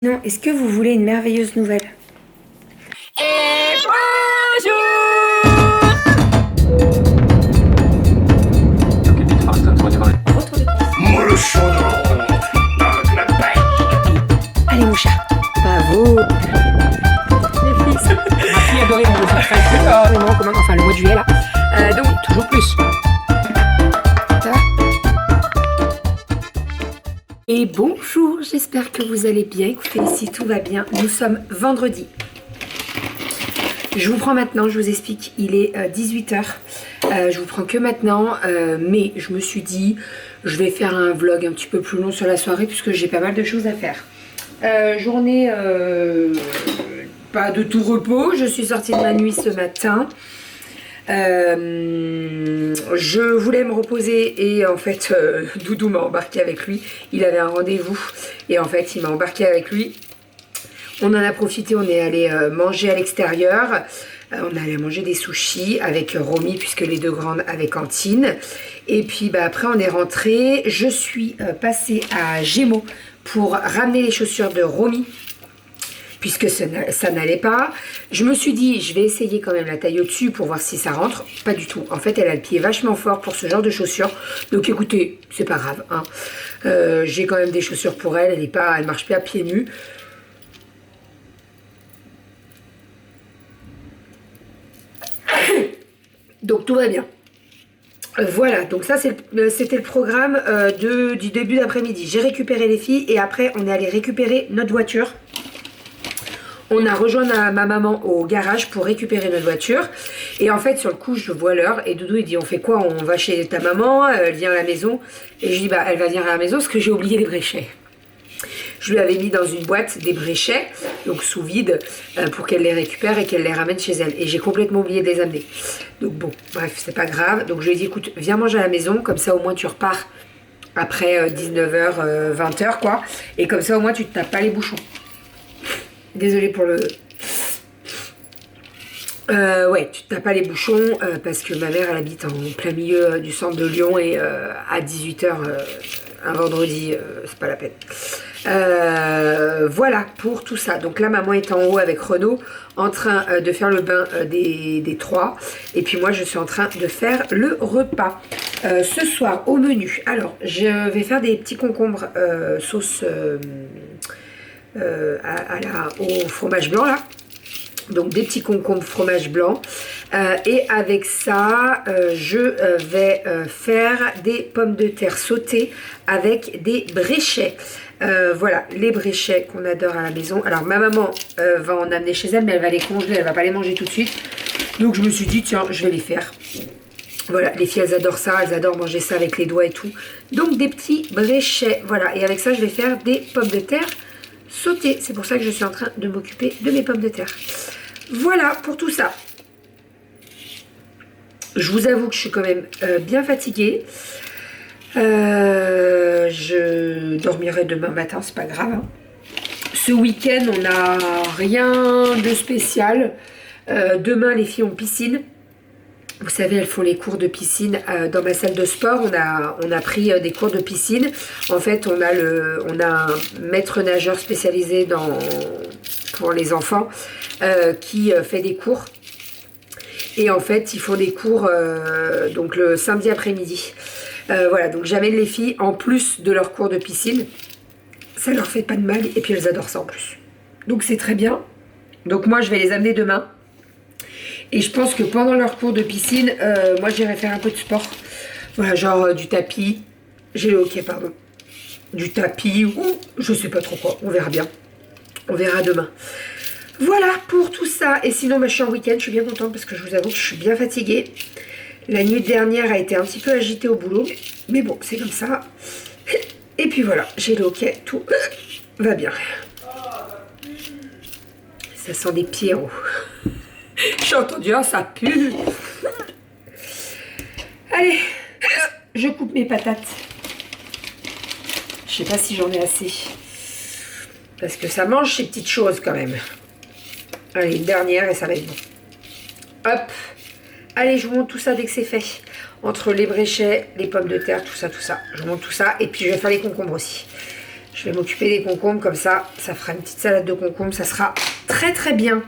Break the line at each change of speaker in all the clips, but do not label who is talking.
Non, est-ce que vous voulez une merveilleuse nouvelle?
Et bonjour.
Allez mon chat, bravo. Les fils.
Ma fille adorait mon dessin.
Enfin le mois de juillet là. Donc
Toujours plus.
ça va. Et bonjour, j'espère que vous allez bien. Écoutez, ici tout va bien. Nous sommes vendredi. Je vous prends maintenant, je vous explique, il est 18h. Je vous prends que maintenant, mais je me suis dit, je vais faire un vlog un petit peu plus long sur la soirée puisque j'ai pas mal de choses à faire. Journée pas de tout repos, je suis sortie de ma nuit ce matin. Je voulais me reposer et en fait Doudou m'a embarqué avec lui. Il avait un rendez-vous et en fait il m'a embarqué avec lui. On en a profité, on est allé manger à l'extérieur. On est allé manger des sushis avec Romy puisque les deux grandes avaient cantine. Et puis après on est rentré. Je suis passée à Gémeaux pour ramener les chaussures de Romy puisque ça n'allait pas. Je me suis dit, je vais essayer quand même la taille au-dessus pour voir si ça rentre. Pas du tout. En fait, elle a le pied vachement fort pour ce genre de chaussures. Donc écoutez, c'est pas grave, hein. J'ai quand même des chaussures pour elle. Elle marche pas à pieds nus. Donc tout va bien. Voilà, donc ça c'était le programme du début d'après-midi. J'ai récupéré les filles et après on est allé récupérer notre voiture. On a rejoint ma maman au garage pour récupérer notre voiture. Et en fait, sur le coup, je vois l'heure. Et Doudou, il dit, on fait quoi? On va chez ta maman, elle vient à la maison. Et je dis, bah, elle va venir à la maison parce que j'ai oublié les bréchets. Je lui avais mis dans une boîte des bréchets, donc sous vide, pour qu'elle les récupère et qu'elle les ramène chez elle. Et j'ai complètement oublié de les amener. Donc bon, bref, c'est pas grave. Donc je lui ai dit, écoute, viens manger à la maison, comme ça au moins tu repars après 19h, 20h, quoi. Et comme ça au moins tu te tapes pas les bouchons. Désolée pour le... ouais, tu te tapes pas les bouchons parce que ma mère, elle habite en plein milieu du centre de Lyon et à 18h, un vendredi, c'est pas la peine. Voilà pour tout ça. Donc là, maman est en haut avec Renaud en train de faire le bain des trois. Et puis moi, je suis en train de faire le repas. Ce soir, au menu, alors, je vais faire des petits concombres sauce... au fromage blanc là, donc des petits concombres fromage blanc et avec ça je vais faire des pommes de terre sautées avec des bréchets. Voilà les bréchets qu'on adore à la maison. Alors ma maman va en amener chez elle mais elle va les congeler, elle va pas les manger tout de suite, donc je me suis dit tiens je vais les faire. Voilà, les filles elles adorent ça, elles adorent manger ça avec les doigts et tout, donc des petits bréchets. Voilà, et avec ça je vais faire des pommes de terre sautées. C'est pour ça que je suis en train de m'occuper de mes pommes de terre. Voilà pour tout ça. Je vous avoue que je suis quand même bien fatiguée. Je dormirai demain matin, c'est pas grave, hein. Ce week-end, on n'a rien de spécial. Demain, les filles ont piscine. Vous savez, elles font les cours de piscine dans ma salle de sport. On a pris des cours de piscine. En fait, on a un maître nageur spécialisé pour les enfants qui fait des cours. Et en fait, ils font des cours donc le samedi après-midi. Voilà, donc j'amène les filles en plus de leurs cours de piscine. Ça leur fait pas de mal et puis elles adorent ça en plus. Donc c'est très bien. Donc moi, je vais les amener demain. Et je pense que pendant leur cours de piscine, moi j'irai faire un peu de sport. Voilà, genre du tapis. J'ai le hockey, pardon. Du tapis ou je sais pas trop quoi. On verra bien. On verra demain. Voilà pour tout ça. Et sinon, bah, je suis en week-end. Je suis bien contente parce que je vous avoue que je suis bien fatiguée. La nuit dernière a été un petit peu agitée au boulot. Mais bon, c'est comme ça. Et puis voilà, j'ai le hockey. Tout va bien. Ça sent des pieds en haut. J'ai entendu, oh, ça pue. Allez, je coupe mes patates. Je sais pas si j'en ai assez. Parce que ça mange ces petites choses quand même. Allez, une dernière et ça va être bon. Hop. Allez, je vous montre tout ça dès que c'est fait. Entre les bréchets, les pommes de terre, tout ça, tout ça. Je vous montre tout ça. Et puis je vais faire les concombres aussi. Je vais m'occuper des concombres comme ça fera une petite salade de concombres, ça sera très très bien.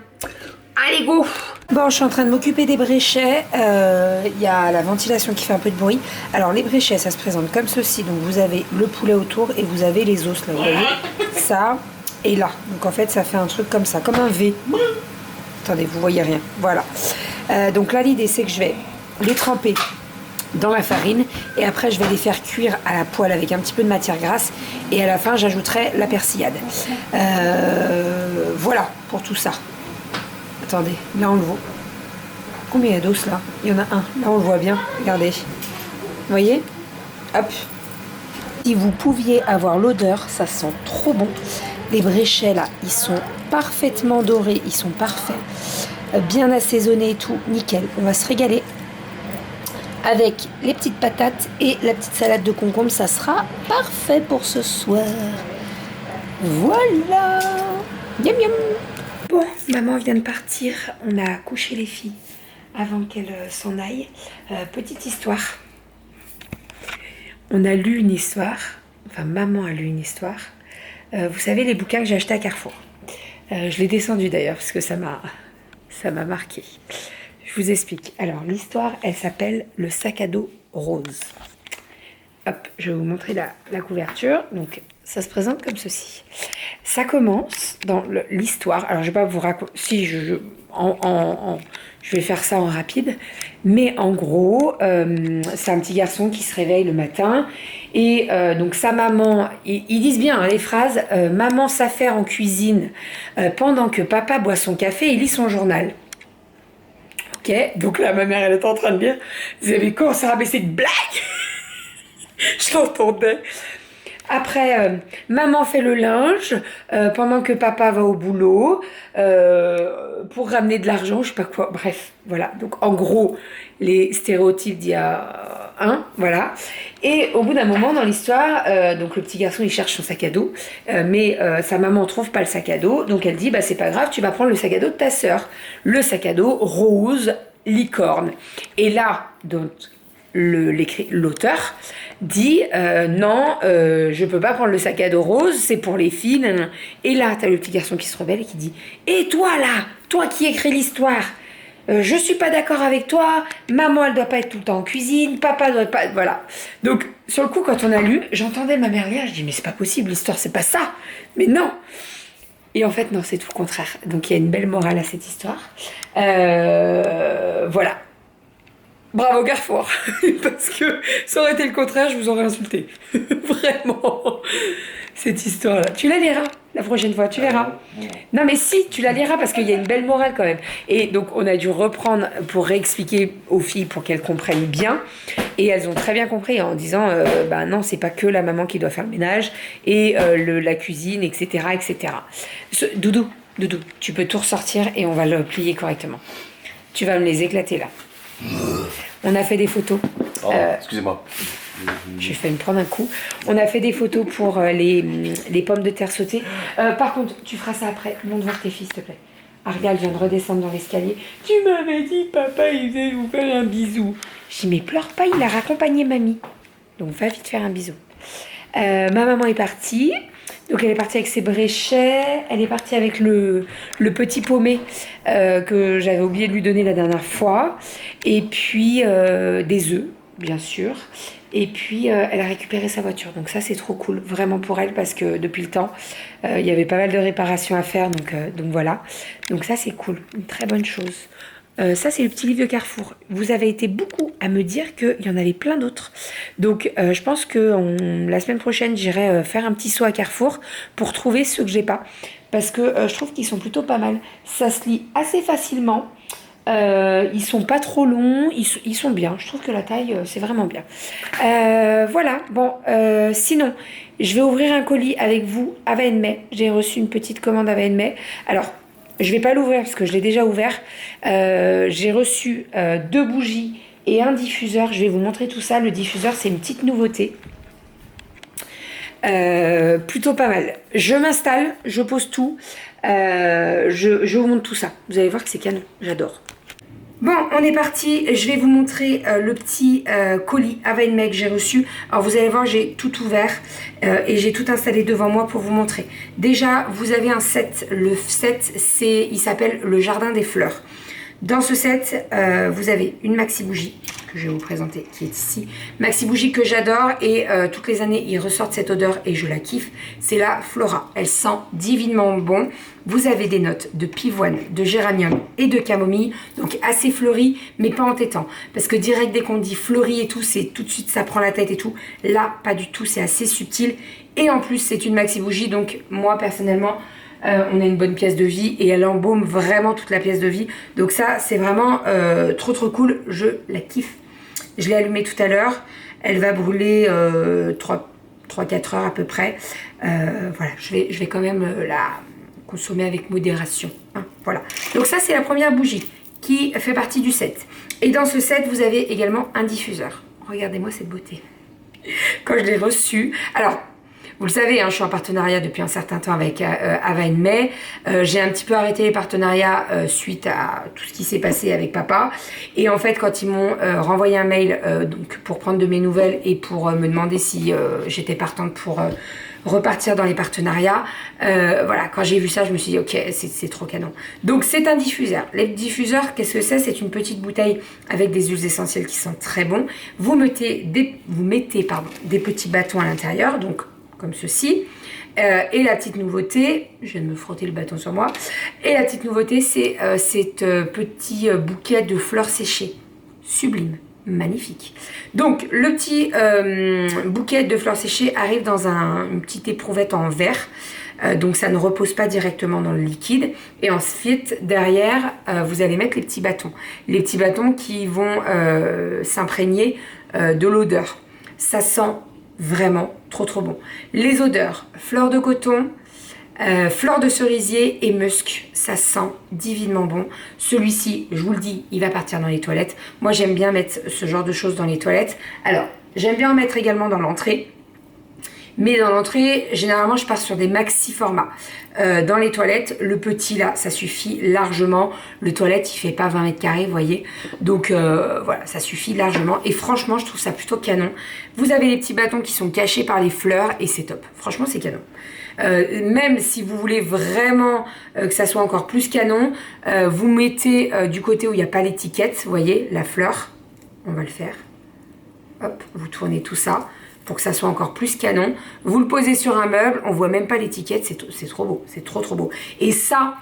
Allez go! Bon, je suis en train de m'occuper des bréchets. Il y a la ventilation qui fait un peu de bruit. Alors les bréchets, ça se présente comme ceci. Donc vous avez le poulet autour et vous avez les os là, vous voyez? Ça et là. Donc en fait, ça fait un truc comme ça, comme un V. Attendez, vous voyez rien. Voilà. Donc là, l'idée, c'est que je vais les tremper dans la farine et après je vais les faire cuire à la poêle avec un petit peu de matière grasse et à la fin j'ajouterai la persillade. Voilà pour tout ça. Attendez, là on le voit. Combien il y a d'os là? Il y en a un, là on le voit bien, regardez. Vous voyez? Hop. Si vous pouviez avoir l'odeur, ça sent trop bon. Les bréchets là, ils sont parfaitement dorés, ils sont parfaits. Bien assaisonnés et tout, nickel. On va se régaler. Avec les petites patates et la petite salade de concombre, ça sera parfait pour ce soir. Voilà. Miam miam. Bon, maman vient de partir. On a couché les filles avant qu'elles s'en aillent. Petite histoire. On a lu une histoire. Enfin, maman a lu une histoire. Vous savez, les bouquins que j'ai achetés à Carrefour. Je l'ai descendu d'ailleurs parce que ça m'a marqué. Je vous explique. Alors, l'histoire, elle s'appelle Le sac à dos rose. Hop, je vais vous montrer la couverture. Donc, ça se présente comme ceci. Ça commence dans l'histoire. Alors, je vais pas vous raconter... Si, je vais faire ça en rapide. Mais en gros, c'est un petit garçon qui se réveille le matin. Et donc, sa maman... Ils disent bien hein, les phrases. Maman s'affaire en cuisine pendant que papa boit son café et lit son journal. Ok, donc là, ma mère, elle est en train de dire, vous avez commencé à rabaisser de blagues. Je l'entendais. Après, maman fait le linge pendant que papa va au boulot pour ramener de l'argent, je sais pas quoi. Bref, voilà. Donc, en gros, les stéréotypes d'il y a un, voilà. Et au bout d'un moment dans l'histoire, donc le petit garçon, il cherche son sac à dos, mais sa maman trouve pas le sac à dos, donc elle dit, bah c'est pas grave, tu vas prendre le sac à dos de ta sœur. Le sac à dos rose licorne. Et là, donc, l'auteur dit non, je peux pas prendre le sac à dos rose, c'est pour les filles. Nanana. Et là, t'as le petit garçon qui se rebelle et qui dit, et toi là, toi qui écris l'histoire, je suis pas d'accord avec toi, maman elle doit pas être tout le temps en cuisine, papa doit pas... Voilà. Donc, sur le coup, quand on a lu, j'entendais ma mère lire, je dis, mais c'est pas possible, l'histoire c'est pas ça. Mais non. Et en fait, non, c'est tout le contraire. Donc, il y a une belle morale à cette histoire. Voilà. Bravo Carrefour. Parce que ça aurait été le contraire, je vous aurais insulté. Vraiment. Cette histoire-là. Tu la liras la prochaine fois, tu verras. Non mais si, tu la liras parce qu'il y a une belle morale quand même. Et donc on a dû reprendre pour réexpliquer aux filles pour qu'elles comprennent bien. Et elles ont très bien compris en disant, bah non, c'est pas que la maman qui doit faire le ménage et la cuisine, etc. etc. Doudou, tu peux tout ressortir et on va le plier correctement. Tu vas me les éclater là. On a fait des photos.
Oh, excusez-moi.
J'ai failli me prendre un coup. On a fait des photos pour les pommes de terre sautées. Par contre, tu feras ça après. Montre voir tes filles, s'il te plaît. Ariel vient de redescendre dans l'escalier. Tu m'avais dit, papa, il faisait vous faire un bisou. Je dis, mais pleure pas, il a raccompagné mamie. Donc, va vite faire un bisou. Ma maman est partie. Donc, elle est partie avec ses bréchets. Elle est partie avec le petit paumé que j'avais oublié de lui donner la dernière fois. Et puis, des œufs, bien sûr. Et puis, elle a récupéré sa voiture. Donc ça, c'est trop cool, vraiment pour elle, parce que depuis le temps, il y avait pas mal de réparations à faire. Donc voilà. Donc ça, c'est cool. Une très bonne chose. Ça, c'est le petit livre de Carrefour. Vous avez été beaucoup à me dire qu'il y en avait plein d'autres. Donc, je pense que la semaine prochaine, j'irai faire un petit saut à Carrefour pour trouver ceux que j'ai pas. Parce que je trouve qu'ils sont plutôt pas mal. Ça se lit assez facilement. Ils sont pas trop longs, ils sont bien. Je trouve que la taille, c'est vraiment bien. Voilà, bon, sinon, je vais ouvrir un colis avec vous à Vaenmey. J'ai reçu une petite commande à Vaenmey. Alors, je vais pas l'ouvrir parce que je l'ai déjà ouvert. J'ai reçu 2 bougies et un diffuseur. Je vais vous montrer tout ça. Le diffuseur, c'est une petite nouveauté. Plutôt pas mal. Je m'installe, je pose tout. Je vous montre tout ça. Vous allez voir que c'est canon. J'adore. Bon, on est parti. Je vais vous montrer le petit colis Ava and Meg que j'ai reçu. Alors vous allez voir, j'ai tout ouvert et j'ai tout installé devant moi pour vous montrer. Déjà, vous avez un set. Le set, il s'appelle le Jardin des Fleurs. Dans ce set, vous avez une maxi bougie que je vais vous présenter, qui est ici. Maxi bougie que j'adore et toutes les années, ils ressortent cette odeur et je la kiffe. C'est la Flora. Elle sent divinement bon. Vous avez des notes de pivoine, de géranium et de camomille. Donc assez fleuri, mais pas entêtant. Parce que direct, dès qu'on dit fleuri et tout, c'est tout de suite, ça prend la tête et tout. Là, pas du tout. C'est assez subtil. Et en plus, c'est une maxi bougie. Donc moi, personnellement... on a une bonne pièce de vie et elle embaume vraiment toute la pièce de vie. Donc ça, c'est vraiment trop cool. Je la kiffe. Je l'ai allumée tout à l'heure. Elle va brûler 3-4 heures à peu près. Voilà, je vais quand même la consommer avec modération. Hein, voilà. Donc ça, c'est la première bougie qui fait partie du set. Et dans ce set, vous avez également un diffuseur. Regardez-moi cette beauté. Quand je l'ai reçu... Alors... Vous le savez, hein, je suis en partenariat depuis un certain temps avec Ava and Meg. J'ai un petit peu arrêté les partenariats suite à tout ce qui s'est passé avec papa. Et en fait, quand ils m'ont renvoyé un mail donc pour prendre de mes nouvelles et pour me demander si j'étais partante pour repartir dans les partenariats, voilà, quand j'ai vu ça, je me suis dit, ok, c'est trop canon. Donc, c'est un diffuseur. Les diffuseurs, qu'est-ce que c'est? C'est une petite bouteille avec des huiles essentielles qui sont très bons. Vous mettez des petits bâtons à l'intérieur, donc comme ceci. Et la petite nouveauté, je viens de me frotter le bâton sur moi, et la petite nouveauté, c'est cet petit bouquet de fleurs séchées. Sublime, magnifique. Donc, le petit bouquet de fleurs séchées arrive dans une petite éprouvette en verre. Donc, ça ne repose pas directement dans le liquide. Et ensuite, derrière, vous allez mettre les petits bâtons. Les petits bâtons qui vont s'imprégner de l'odeur. Ça sent vraiment trop bon. Les odeurs, fleurs de coton, fleurs de cerisier et musc, ça sent divinement bon. Celui-ci, je vous le dis, il va partir dans les toilettes. Moi, j'aime bien mettre ce genre de choses dans les toilettes. Alors, j'aime bien en mettre également dans l'entrée. Mais dans l'entrée, généralement, je pars sur des maxi formats. Dans les toilettes, le petit là, ça suffit largement. Le toilette, il fait pas 20 mètres carrés, vous voyez. Donc voilà, ça suffit largement. Et franchement, je trouve ça plutôt canon. Vous avez les petits bâtons qui sont cachés par les fleurs et c'est top. Franchement, c'est canon. Même si vous voulez vraiment que ça soit encore plus canon, vous mettez du côté où il n'y a pas l'étiquette, vous voyez, la fleur. On va le faire. Hop, vous tournez tout ça pour que ça soit encore plus canon. Vous le posez sur un meuble, on voit même pas l'étiquette, c'est trop beau, c'est trop beau. Et ça,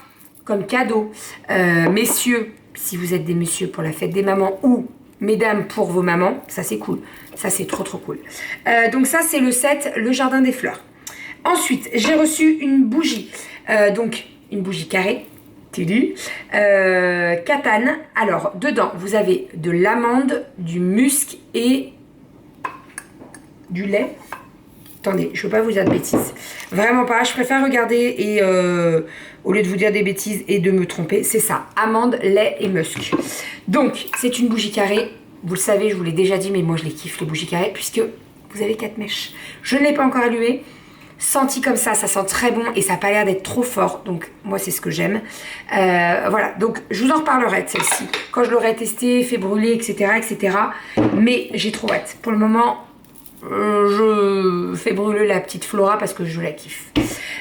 comme cadeau, messieurs, si vous êtes des messieurs pour la fête des mamans ou mesdames pour vos mamans, ça c'est cool, ça c'est trop cool. Donc ça c'est le set, le Jardin des Fleurs. Ensuite, j'ai reçu une bougie, donc une bougie carrée, Catane. Alors, dedans, vous avez de l'amande, du musc et du lait. Attendez, je ne veux pas vous dire de bêtises. Vraiment pas, je préfère regarder et au lieu de vous dire des bêtises et de me tromper, c'est ça, amande, lait et musc. Donc, c'est une bougie carrée. Vous le savez, je vous l'ai déjà dit, mais moi je les kiffe, les bougies carrées, puisque vous avez 4 mèches. Je ne l'ai pas encore allumée. Senti comme ça sent très bon et ça n'a pas l'air d'être trop fort. Donc, moi, c'est ce que j'aime. Voilà, donc je vous en reparlerai de celle-ci. Quand je l'aurai testée, fait brûler, etc. etc. Mais j'ai trop hâte. Pour le moment, je fais brûler la petite Flora parce que je la kiffe.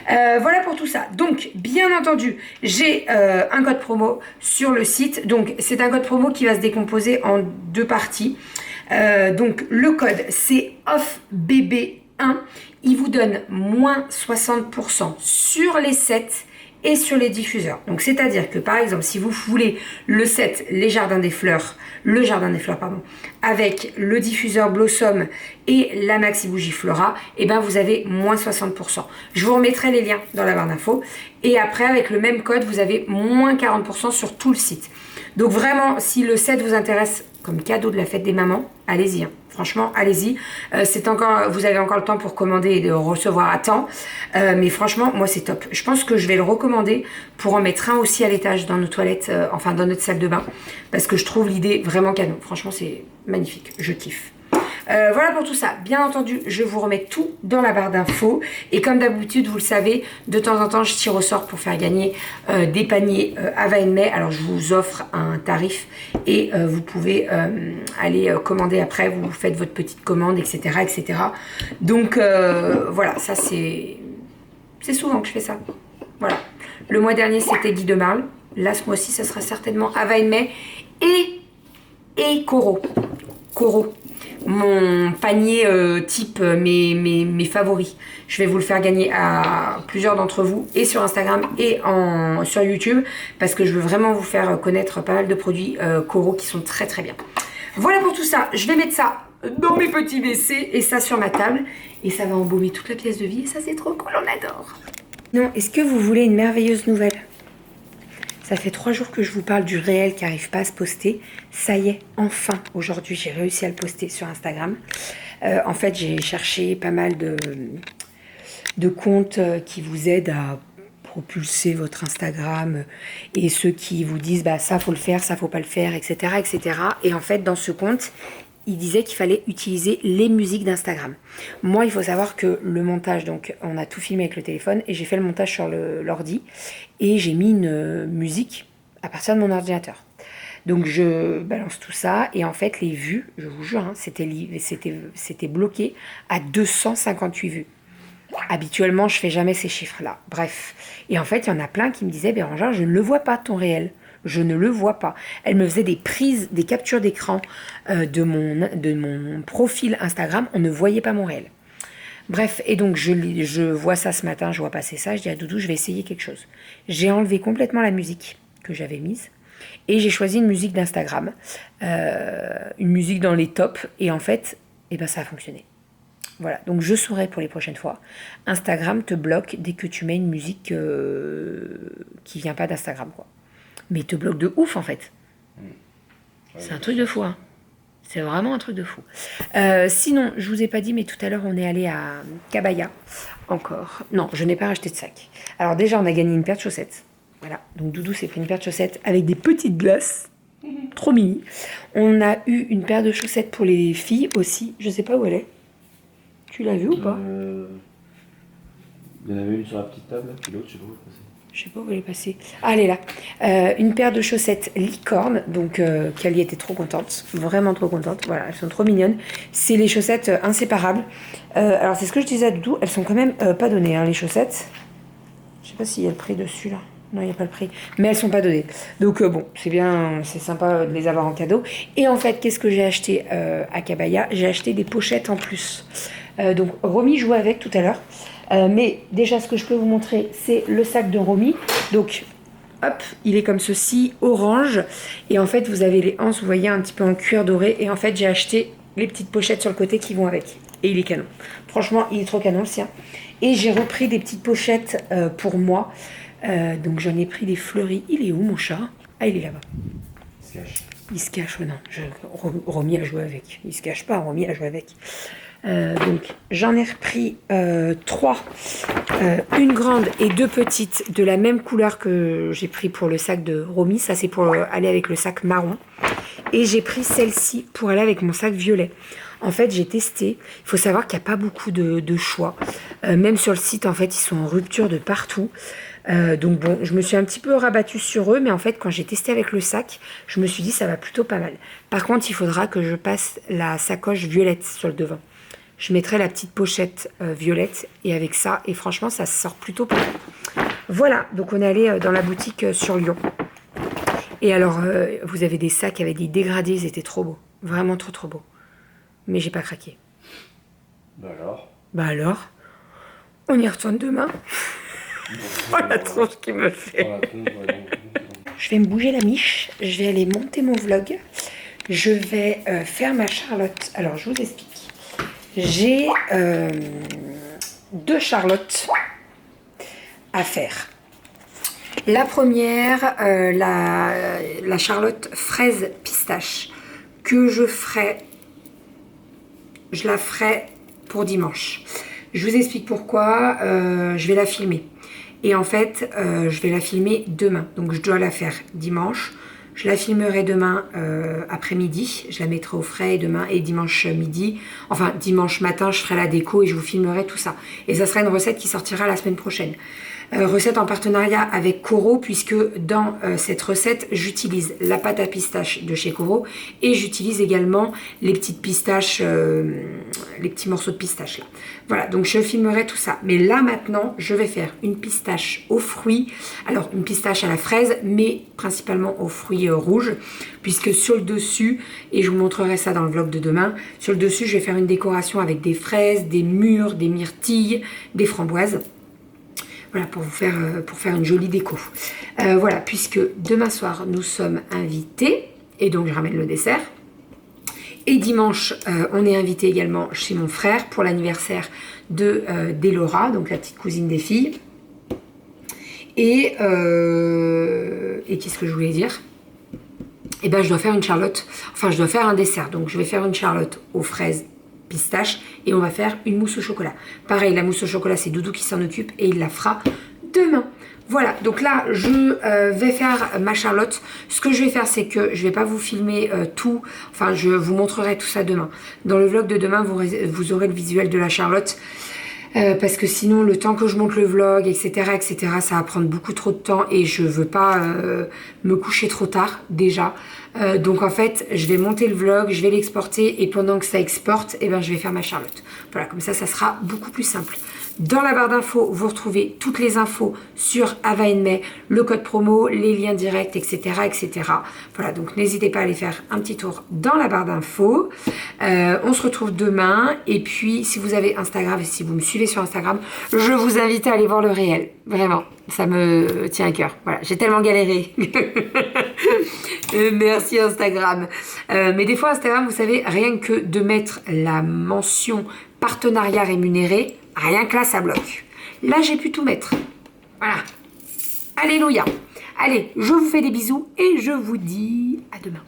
Voilà pour tout ça. Donc, bien entendu, j'ai un code promo sur le site. Donc, c'est un code promo qui va se décomposer en 2 parties. Donc, le code, c'est OFFBB1. Il vous donne moins 60% sur les sets et sur les diffuseurs. Donc, c'est-à-dire que, par exemple, si vous voulez le set le Jardin des Fleurs, avec le diffuseur Blossom et la Maxi Bougie Flora, et ben vous avez moins 60%. Je vous remettrai les liens dans la barre d'infos. Et après, avec le même code, vous avez moins 40% sur tout le site. Donc, vraiment, si le set vous intéresse comme cadeau de la fête des mamans, allez-y. Hein. Franchement, allez-y. Vous avez encore le temps pour commander et de recevoir à temps. Mais franchement, moi, c'est top. Je pense que je vais le recommander pour en mettre un aussi à l'étage dans nos toilettes, enfin dans notre salle de bain. Parce que je trouve l'idée vraiment canon. Franchement, c'est magnifique. Je kiffe. Voilà pour tout ça. Bien entendu, je vous remets tout dans la barre d'infos. Et comme d'habitude, vous le savez, de temps en temps, je tire au sort pour faire gagner des paniers Ava May. Alors, je vous offre un tarif et vous pouvez aller commander après. Vous faites votre petite commande, etc. etc. Donc, voilà, ça c'est souvent que je fais ça. Voilà. Le mois dernier, c'était Guy de Marle. Là, ce mois-ci, ça sera certainement Ava May et Coro. Coro. Mon panier type mes favoris. Je vais vous le faire gagner à plusieurs d'entre vous et sur Instagram et sur YouTube parce que je veux vraiment vous faire connaître pas mal de produits Coro qui sont très très bien. Voilà pour tout ça. Je vais mettre ça dans mes petits WC et ça sur ma table et ça va embaumer toute la pièce de vie et ça c'est trop cool, on adore. Non, est-ce que vous voulez une merveilleuse nouvelle? Ça fait 3 jours que je vous parle du réel qui n'arrive pas à se poster. Ça y est, enfin, aujourd'hui, j'ai réussi à le poster sur Instagram. En fait, j'ai cherché pas mal de comptes qui vous aident à propulser votre Instagram et ceux qui vous disent bah ça faut le faire, ça faut pas le faire, etc. etc. Et en fait, dans ce compte, il disait qu'il fallait utiliser les musiques d'Instagram. Moi, il faut savoir que le montage, donc on a tout filmé avec le téléphone et j'ai fait le montage sur l'ordi et j'ai mis une musique à partir de mon ordinateur. Donc je balance tout ça et en fait les vues, je vous jure, hein, c'était bloqué à 258 vues. Habituellement, je fais jamais ces chiffres-là. Bref. Et en fait, il y en a plein qui me disaient Bérangère, je ne le vois pas ton réel. Je ne le vois pas. Elle me faisait des captures d'écran de mon profil Instagram. On ne voyait pas mon réel. Bref, et donc je vois ça ce matin, je vois passer ça. Je dis à Doudou, je vais essayer quelque chose. J'ai enlevé complètement la musique que j'avais mise. Et j'ai choisi une musique d'Instagram. Une musique dans les tops. Et en fait, eh ben, ça a fonctionné. Voilà, donc je saurai pour les prochaines fois. Instagram te bloque dès que tu mets une musique qui vient pas d'Instagram, quoi. Mais il te bloque de ouf, en fait. C'est un truc de fou, hein. C'est vraiment un truc de fou. Sinon, je vous ai pas dit, mais tout à l'heure, on est allé à Cabaya. Encore. Non, je n'ai pas racheté de sac. Alors déjà, on a gagné une paire de chaussettes. Voilà, donc Doudou s'est pris une paire de chaussettes avec des petites glaces. Trop mini. On a eu une paire de chaussettes pour les filles aussi. Je sais pas où elle est. Tu l'as vu ou pas?
Il y en avait une sur la petite table, puis l'autre, je sais pas où elle est passée.
Je sais pas où elle est passée. Ah, elle est là. Une paire de chaussettes licorne, donc Kali était trop contente, vraiment trop contente. Voilà, elles sont trop mignonnes. C'est les chaussettes inséparables. Alors c'est ce que je disais à Doudou, elles sont quand même pas données, hein, les chaussettes. Je sais pas s'il y a le prix dessus là. Non, il n'y a pas le prix. Mais elles sont pas données. Donc bon, c'est bien, c'est sympa de les avoir en cadeau. Et en fait, qu'est-ce que j'ai acheté à Cabaya? J'ai acheté des pochettes en plus. Donc Romy jouait avec tout à l'heure. Mais déjà, ce que je peux vous montrer, c'est le sac de Romy. Donc, hop, il est comme ceci, orange. Et en fait, vous avez les anses, vous voyez, un petit peu en cuir doré. Et en fait, j'ai acheté les petites pochettes sur le côté qui vont avec. Et il est canon. Franchement, il est trop canon, le sien. Et j'ai repris des petites pochettes pour moi. Donc, j'en ai pris des fleuris. Il est où, mon chat? Ah, il est là-bas.
Il se cache.
Il se cache, non. Romy a joué avec. Il se cache pas, Romy a joué avec. Donc j'en ai repris 3, une grande et 2 petites de la même couleur que j'ai pris pour le sac de Romy. Ça c'est pour aller avec le sac marron. Et j'ai pris celle-ci pour aller avec mon sac violet. En fait j'ai testé. Il faut savoir qu'il n'y a pas beaucoup de choix. Même sur le site en fait ils sont en rupture de partout. Donc bon, je me suis un petit peu rabattue sur eux, mais en fait quand j'ai testé avec le sac, je me suis dit ça va plutôt pas mal. Par contre il faudra que je passe la sacoche violette sur le devant. Je mettrai la petite pochette violette et avec ça, et franchement ça sort plutôt pas mal. Voilà, donc on est allé dans la boutique sur Lyon. Et alors vous avez des sacs avec des dégradés, ils étaient trop beaux, vraiment trop trop beaux. Mais j'ai pas craqué. Bah alors, on y retourne demain. Oh la tronche qui me fait. Je vais me bouger la miche, je vais aller monter mon vlog. Je vais faire ma Charlotte. Alors je vous explique. J'ai 2 Charlottes à faire. La première, la Charlotte fraise pistache, que je la ferai pour dimanche. Je vous explique pourquoi. Je vais la filmer. Et en fait, je vais la filmer demain. Donc je dois la faire dimanche. Je la filmerai demain après-midi. Je la mettrai au frais demain et dimanche midi. Enfin, dimanche matin, je ferai la déco et je vous filmerai tout ça. Et ça sera une recette qui sortira la semaine prochaine. Recette en partenariat avec Coro, puisque dans cette recette, j'utilise la pâte à pistache de chez Coro et j'utilise également les petites pistaches, les petits morceaux de pistache là. Voilà, donc je filmerai tout ça. Mais là maintenant, je vais faire une pistache aux fruits. Alors, une pistache à la fraise, mais principalement aux fruits rouges, puisque sur le dessus, et je vous montrerai ça dans le vlog de demain, sur le dessus, je vais faire une décoration avec des fraises, des mûres, des myrtilles, des framboises. Voilà, pour faire une jolie déco. Voilà, puisque demain soir, nous sommes invités, et donc je ramène le dessert. Et dimanche, on est invité également chez mon frère pour l'anniversaire d'Elora, donc la petite cousine des filles. Et qu'est-ce que je voulais dire? Eh ben, je dois faire une charlotte, enfin je dois faire un dessert. Donc je vais faire une charlotte aux fraises pistache et on va faire une mousse au chocolat. Pareil, la mousse au chocolat, c'est Doudou qui s'en occupe et il la fera demain. Voilà, donc là, je vais faire ma charlotte. Ce que je vais faire, c'est que je vais pas vous filmer tout. Enfin, je vous montrerai tout ça demain. Dans le vlog de demain, vous aurez le visuel de la charlotte. Parce que sinon, le temps que je monte le vlog, etc., ça va prendre beaucoup trop de temps et je veux pas me coucher trop tard, déjà. Donc en fait, je vais monter le vlog, je vais l'exporter et pendant que ça exporte, eh ben, je vais faire ma charlotte. Voilà, comme ça sera beaucoup plus simple. Dans la barre d'infos, vous retrouvez toutes les infos sur Ava & May, le code promo, les liens directs, etc., Voilà, donc n'hésitez pas à aller faire un petit tour dans la barre d'infos. On se retrouve demain. Et puis, si vous avez Instagram et si vous me suivez sur Instagram, je vous invite à aller voir le réel. Vraiment, ça me tient à cœur. Voilà, j'ai tellement galéré. Merci Instagram. Mais des fois, Instagram, vous savez, rien que de mettre la mention partenariat rémunéré, rien que là, ça bloque. Là, j'ai pu tout mettre. Voilà. Alléluia. Allez, je vous fais des bisous et je vous dis à demain.